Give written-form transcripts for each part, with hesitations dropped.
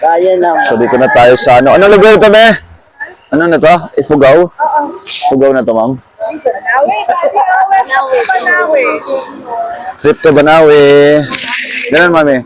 Kaya naman. So dito na tayo sa ano. Anong lugar ito, be? Ano na to? Ifugao? Ifugao na to, ma'am? Banawe. Trip to Banawe. Ganun, mami.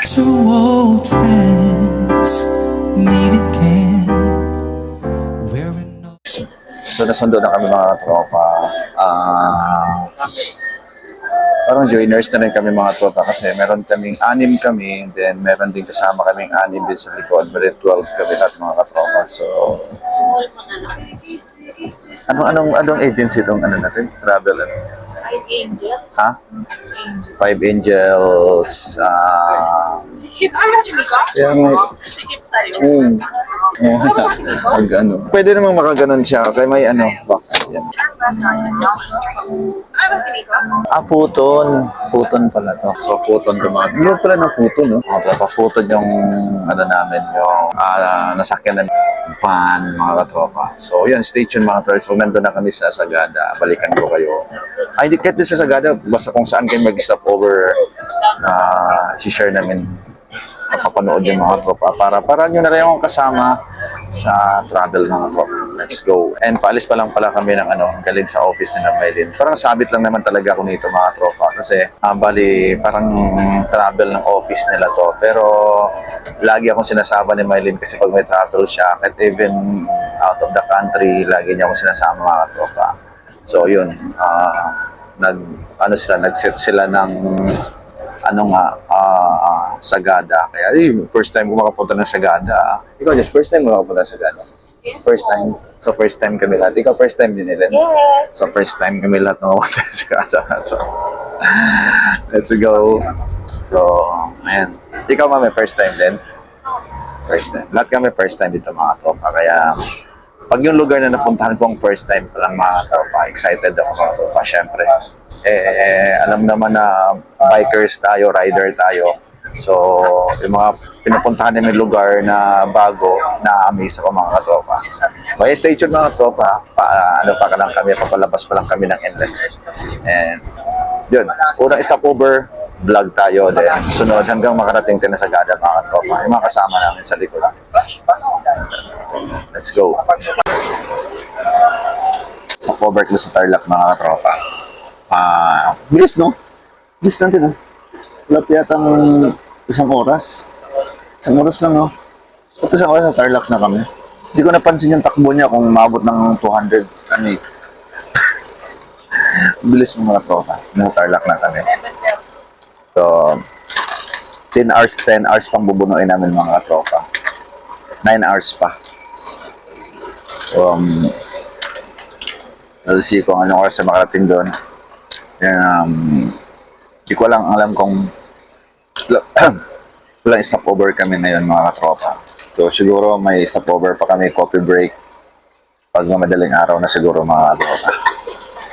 Two old friends meet again. Wearing no. So nasundo na kami mga tropa. Parang joiners na rin kami mga tropa kasi meron kaming 6 kami, then meron din kasama kaming 6 din sa likod, but 12 kami lahat mga katropa. So, anong agency itong ano natin? Travel ano? Five Angels. Ha? Five Angels. Yung Sikip sa'yo. ano. Pwede namang makaganon siya. Kaya may ano, box yan. Futon. Futon pala to. So, futon to mga. Yung pala ng futon, no? Futon yung, ano namin, yung nasakyan ng van, mga katropa. So, yun, stay tuned mga tropa. So, nandun na kami sa Sagada. Balikan ko kayo. Ay, hindi, kahit sa Sagada, basta kung saan kayo mag-stop over, si-share namin napapanood yung mga tropa para nyo na rin akong kasama sa travel mga tropa. Let's go. And paalis pa lang pala kami ng galing sa office ni Maylin. Parang sabit lang naman talaga ako nito mga tropa kasi bali parang travel ng office nila to. Pero lagi akong sinasama ni Maylin kasi pag may travel siya, kahit even out of the country, lagi niya akong sinasama mga tropa. So yun, nag-set sila ng Sagada. Kaya, first time ko makapunta ng Sagada. Ikaw, just first time mo makapunta ng Sagada? Yes, First time. So, first time kami lahat. Ikaw, first time din nila? Yes. So, first time kami lahat na makapunta ng Sagada. So, let's go. So, ayan. Ikaw, mami, first time din? First time. Lahat kami first time dito, mga tropa. Kaya, pag yung lugar na napuntahan kong first time pa lang, mga tropa, excited ako, mga tropa, syempre. Alam naman na bikers tayo, rider tayo. So, yung mga pinupuntahan namin lugar na bago, na-amaze ako mga katropa. Kaya stay tuned mga tropa. Pa lang kami, papalabas pa lang kami ng NLEX. And yun, unang stopover, vlog tayo. Then sunod hanggang makarating tayo na Sagada mga katropa. Yung mga kasama namin sa likod. Let's go. Stopover ko sa Tarlac mga katropa. Bilis no? Bilis natin Wala yatang isang oras. Isang oras lang no? At isang oras na Tarlac na kami. Hindi ko napansin yung takbo niya kung maabot ng 200. Bilis mo mga tropa. Nasa Tarlac na kami. So, 10 hours pang bubunuin namin mga tropa. 9 hours pa. Let's see kung anong oras na makarating doon. Hindi ko lang alam kung walang stopover kami ngayon mga katropa. So siguro may stopover pa kami, coffee break pag madaling araw na siguro mga katropa.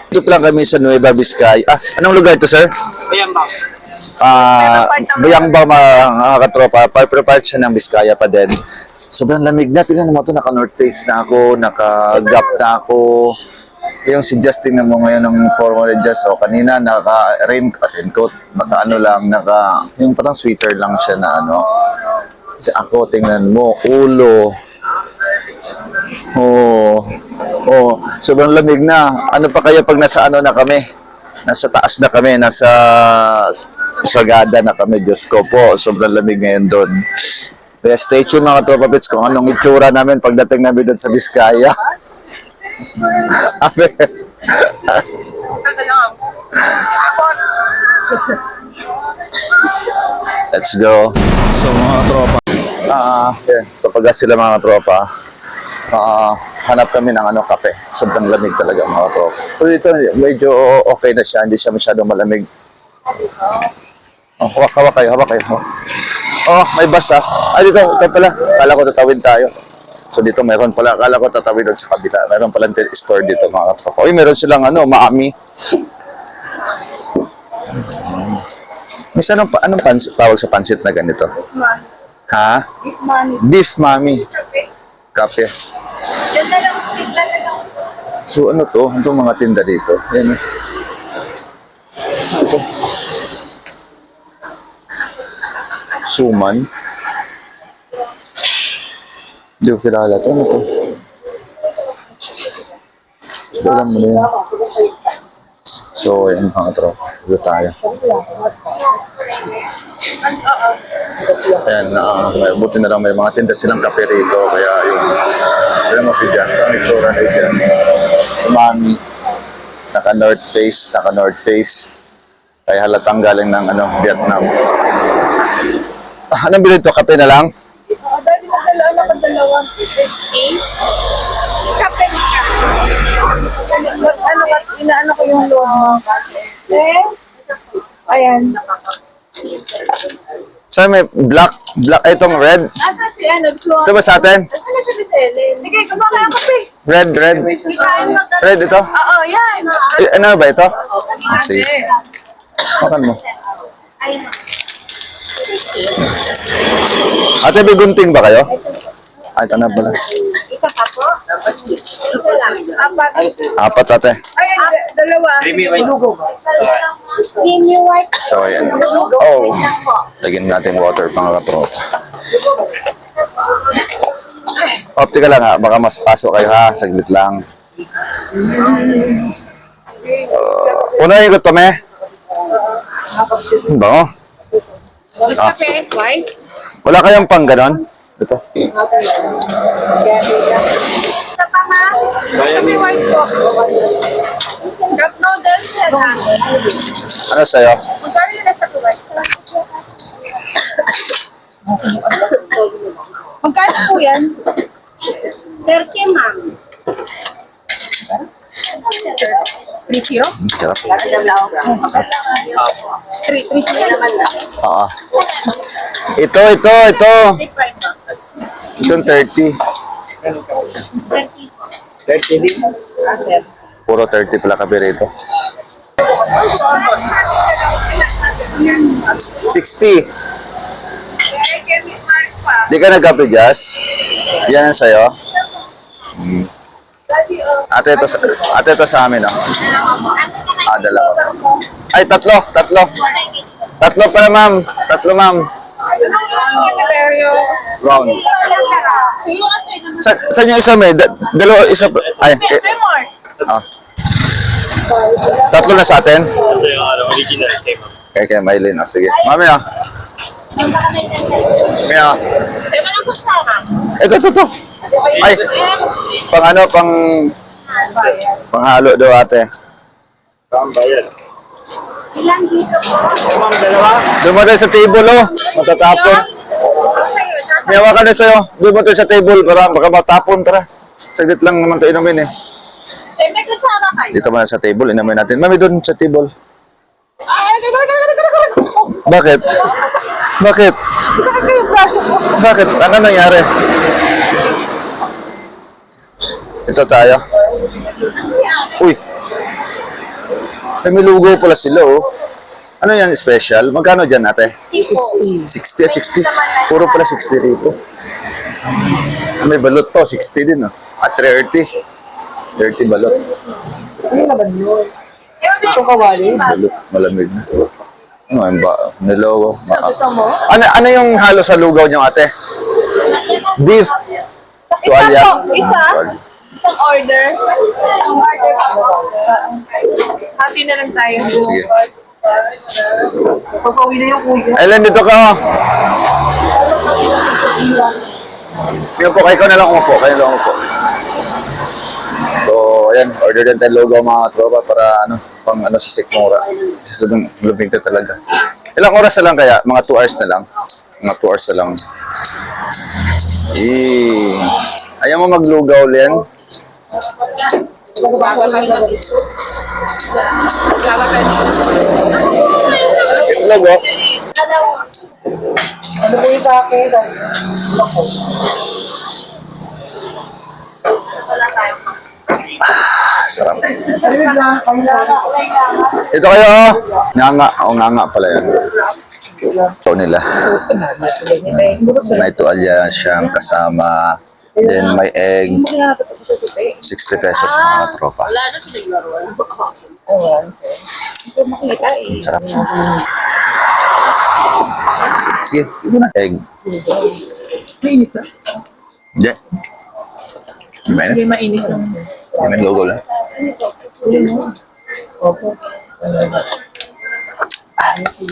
Dito lang kami sa Nueva Vizcaya. Anong lugar to, sir? Bayambang. Bayambang mga katropa. Part siya ng Vizcaya pa din. Sobrang lamig na. Tingnan mo ito, naka-north face na ako, naka-gap na ako. Yung si Justin na mo ngayon ng formal adjust. So, kanina naka-raincoat, yung parang sweater lang siya na Ako, tingnan mo, ulo. Sobrang lamig na. Ano pa kaya pag nasa na kami? Nasa taas na kami, nasa Sagada na kami. Diyos ko po, sobrang lamig ngayon doon. Kaya stay tuned mga tropa pits kung anong itsura namin pagdating namin doon sa Vizcaya. Let's go. So mga tropa, papagas sila mga tropa. Hanap kami ng kape. Sobrang lamig talaga mga tropa. Pero dito medyo okay na siya, hindi siya masyadong malamig. Hawak kayo. May bus dito pala. Kala ko tatawid tayo. So dito mayroon pala, akala ko tatawid doon sa kabila. Mayroon pala store dito mga katropa. Meron silang Maami. Minsan anong tawag sa pansit na ganito? Ha? Beef Mami. Kape. So to? Itong mga tinda dito. Ayan Ito. Suman. Hindi ko kilala ito. Ano to? Alam mo na yan. So, ayan mga tropa. Dito tayo. Ayan, buti na lang may mga tinda silang kape rito. Kaya yung, alam mo si Jan, saan itsura na dyan? Umami. Naka-north face. Kaya halatang galing ng Vietnam. Anong bilhin to? Kape na lang? Dahil nakadalawa. 50. Kape ka. Inaano ko yung loob mo. Ayan. Saan may black? Itong red? Asa si ano? Ito ba sa atin? Ano siya si Ellen? Sige, kumakain ang kape. Red. Red ito? Oo, yan. Ano ba ito? Sige. Makan mo. Ate, may gunting ba kayo? Ay, ito na pala. Isa ka po? Isa lang. Apat. Apat, ate. Ay, dalawa. Creamy white. So, ayan. Oh. Lagyan natin water pang katropa. Opti ka lang ha. Baka mas pasok kayo ha. Saglit lang. Unahin ko to, me. Bango. Mas kape, white. Wala kayong pang ganon? Ito. Isa pa ma? Kape white po. Cup noodles yan ha. Ano sa'yo? Magkano yung nasa white? Magkano po yan? 30 ma'am. 30? Sarap. 30 naman na. Oo. Ito. Itong 30. 30. Puro 30 pala kape rito. 60. Di ka nagkape, Jazz? Yan ang sa'yo? Ate, ito sa amin, oh. Dalawa. Ay, tatlo. Tatlo pala, ma'am. Ma'am. Round. Saan yung isa, may? Dalawa, isa. Ay, tatlo na sa atin? Ito yung original kay ma'am. Kay Maylin. Sige. Mami, oh. Kaya, ito. Ay, panghalo daw ate. Bayad. Ilang dito po? Ma'am, dalawa. Doon mo tayo sa table, oh. Matatapon. Miyawa ka na sa'yo. Doon mo tayo sa table para baka matapon. Tara. Saglit lang naman ito inumin eh. May kutsara kayo. Dito muna sa table, inumin natin. Mami, doon sa table. Ay, Bakit? Bakit? Ano nangyari? Ito tayo. Uy. May lugaw pala sila, oh. Ano yan special? Magkano dyan, ate? 60. 60. Puro pala 60 rito. May balot to, 60 din, oh. At 30. 30 balot. ito kawali. Balot, malamig na. Ano ba? Nilogo. Gusto mo? Ano yung halo sa lugaw niyo, ate? Beef. Tuwalya. Isa? Isang order. Happy na lang tayo. Sige. Pagpauwi na yung kuya. Ellen, dito ka, oh. Sige po, kayo na lang umupo. So, ayan, order din tayo lugaw mga tropa para pang sa Sikmura. Susunod lubing ka talaga. Ilang oras na lang kaya? Mga 2 hours na lang. Mga 2 hours na lang. Ayaw mo maglugaw, Len? Itlog, oh. Ano po yung sa akin? Sarap. Ito kayo, oh. Nganga pala yan. Ito nila. May tuwalya siyang kasama. Then may egg. 60 pesos mga tropa. Wala na pinaglaruan. Sarap. Sige, ibo na. Egg. Hindi. Di ba Hindi mainit lang. May logo lang. Opo.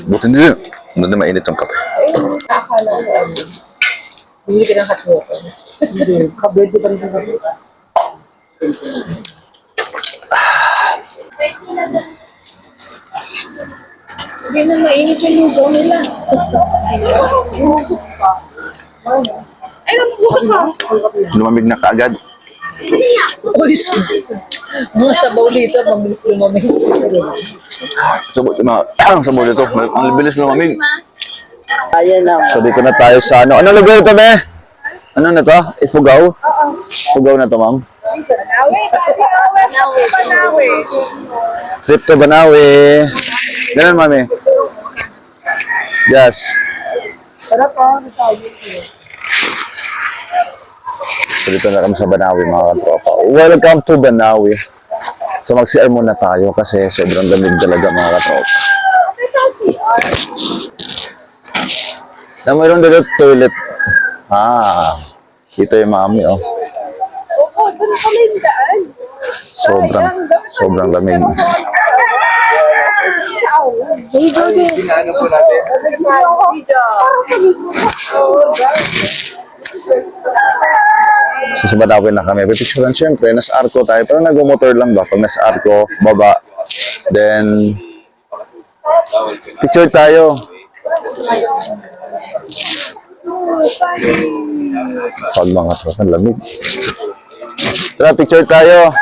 Buti nila. Hindi na mainit yung kape. Akala ko. Bumili ka ng hot water. Hindi. Kabete pa rin sa kape. Hindi na mainit yung lugaw nila. Busok pa. Ay, nabusok ka. Lumamig na kaagad. Uy, mga sabaw dito, mabilis lumamig. Sabot ito. Ang bilis lumamig. Ayan na. So dito na tayo sa ano. Ano lugar ito, be? Ano na to? Ifugao? Ifugao na to, ma'am. Panawi. Trip to Banawe. Ganun, mami. Yes. Sarap po. So dito na kami sa Banawe, mga katropa. Welcome to Banawe. So mag-CR muna tayo kasi sobrang lamig talaga, mga katropa. Na mayroon dito toilet. Ito yung mami, oh. Opo, doon kami yung daan. Sobrang lamig. Ano po natin? So sa Banawe na kami. Pipicturean syempre, nasa Arco tayo. Pero nag-motor lang ba? Pag nasa Arco, baba. Then, picture tayo. Pag mga tropa, lamig. Tara, picture tayo.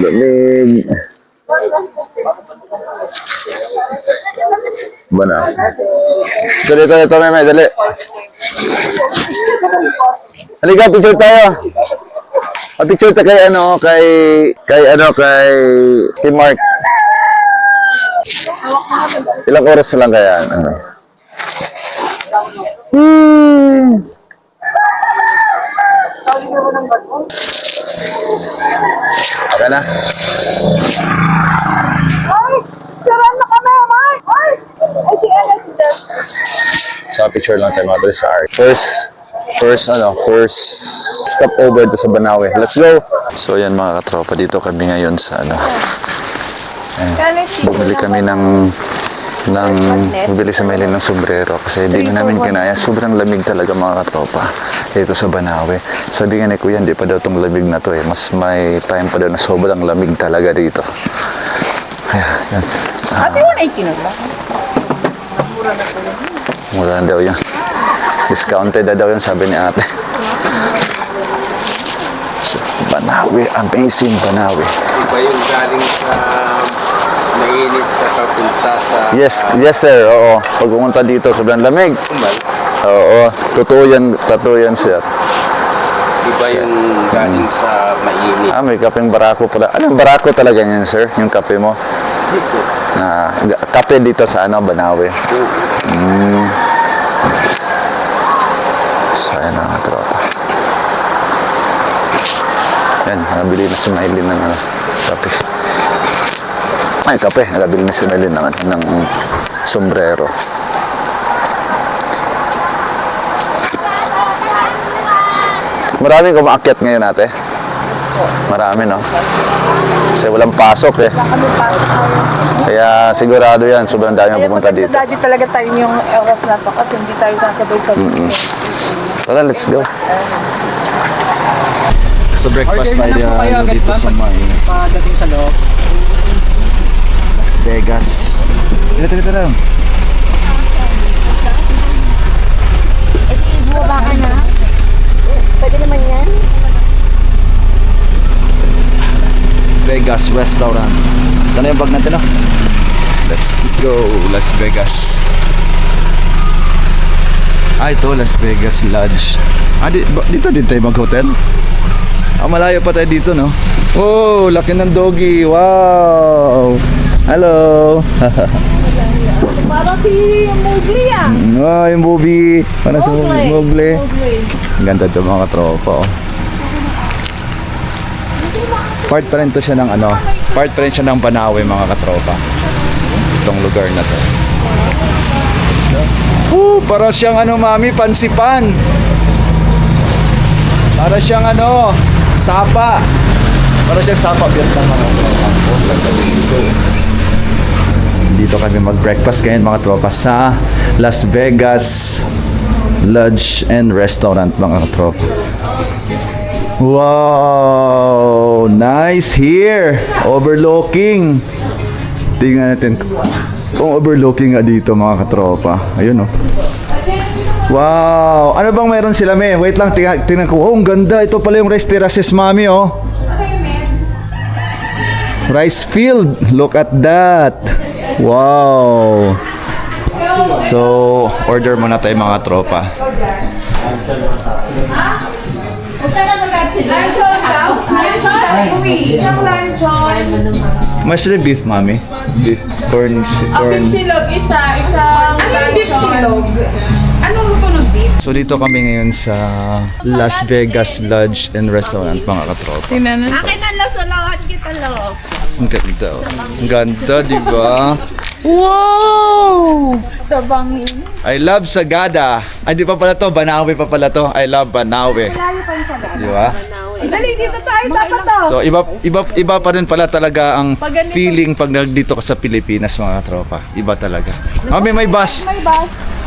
Lamig. Ba na? Dali, meme, dali. Halika, picture tayo. Picture tayo kay Team Mark. Ilang oras lang kaya? Ano? Okay na? Sarap na kami, Mark! Ay, si Ella, si Jess. Sa picture lang tayo mga sa art. First stop over to sa Banawe. Let's go! So yan mga katropa, dito kami ngayon sa bumili kami bumili sa Meli ng sombrero kasi hindi na namin kinaya. Sobrang lamig talaga mga katropa dito sa Banawe. Sabi nga ni Kuya, hindi pa daw itong lamig na to eh. Mas may time pa daw na sobrang lamig talaga dito. Kaya, yan. Ate, 180 na ba? Mura na daw yan. Discounted na daw yan, sabi ni ate. So, Banawe, amazing Banawe. Iba yung galing sa mainit sa papunta sa Yes sir, oo. Pag pumunta dito, sobrang lamig. Kumal. Oo, totoo yan sir. Iba yung galing sa mainit. May kapeng barako pala. Anong barako talaga yan sir, yung kape mo? Dito. Kape dito sa Banawe. So, ayan na mga tropa. Yan, nabili na si Maylin ng kape. Ay, kape. Nabili na si Maylin ng sombrero. Maraming kumaakyat ngayon ate. Marami, no? Kasi walang pasok eh. Kaya sigurado yan, sobrang dami ang pupunta dito. Daddy talaga tayo yung oras na to kasi hindi tayo sasabay sa Tara, let's go. So breakfast tayo dito sa may pagdating sa loob. Las Vegas. Tara. Bumaba ka na? Pwede naman yan? Vegas Restaurant. Ito na yung bag natin, no? Let's go, Las Vegas. Ito, Las Vegas Lodge. Dito din tayo mag-hotel? Malayo pa tayo dito, no? Oh, laki ng doggy. Wow! Hello! Parang si Mowgli ah. Oh, yung movie. Parang sa Mowgli. Ang ganda ito mga tropa, oh. Part pa rin to siya ng part pa rin siya ng Banawe mga katropa. Itong lugar na to. Para siyang ano, mami, pansipan. Para siyang ano, sapa. Para siyang sapa. Vietnam, mga tropa. Dito kami mag-breakfast ngayon, mga tropa, sa Las Vegas Lodge and Restaurant, mga tropa. Wow! Nice here! Overlooking. Tingnan natin kung overlooking nga dito, mga katropa. Ayun, oh. Wow! Ano bang meron sila, me? Wait lang, tingnan ko. Oh, ang ganda. Ito pala yung rice terraces, mami, oh. Rice field. Look at that. Wow! So, order muna tayo, mga tropa. Mas the beef, mami? Beef, corn, corn. Silog, isang ano yung beef silog? Anong luto ng beef? So dito kami ngayon sa Las Vegas Lodge and Restaurant, mga katropa. Akin na lang sa lahat kita lo. Ang ganda. Ang ganda, di ba? Wow! Sabangin. I love Sagada. Ay, di pa pala to. Banawe pa pala to. I love Banawe. Di ba? Dali, dito tayo dapat to. So iba pa rin pala talaga ang feeling pag nandito ka sa Pilipinas, mga tropa. Iba talaga. Mami, may bus.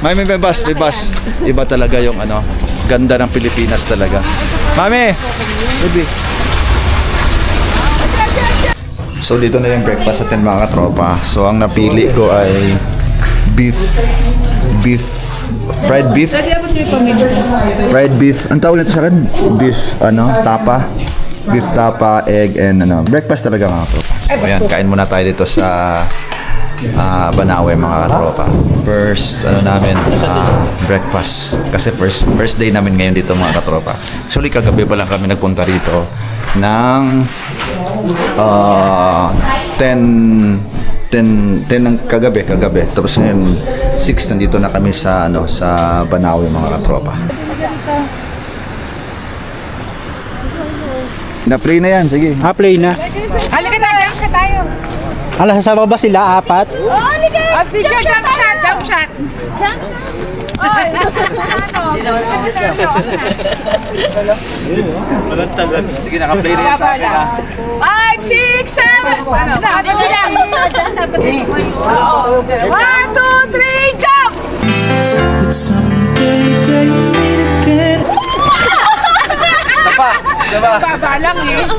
May bus. May bus. Iba talaga yung ano, ganda ng Pilipinas talaga. Mami! Baby. So dito na yung breakfast natin, mga katropa. So ang napili ko ay fried beef. Ang tawag nito sa akin? Beef tapa, egg, and ano. Breakfast talaga, mga katropa. So ayan, kain muna tayo dito sa Banawe, mga katropa. First breakfast. Kasi first day namin ngayon dito, mga katropa. Actually, kagabi pa lang kami nagpunta rito ng 10 ng kagabi. Tapos ngayon 6 nandito na kami sa Banawe, mga katropa. Na-free na yan, sige. Play na. Halika na, jump shot tayo. Alas sa baba sila, 4. Video, jump shot. Sige, naka-play na yan sa akin, ha? 5, 6, 7. Ano? Bilang. 1, 2, 3, jump! That someday they meet again. Saba. Baba lang eh. 1,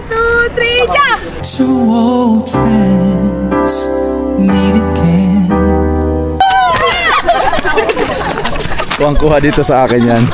2, 3, jump! Two old friends meet again. Kuha dito sa akin yan.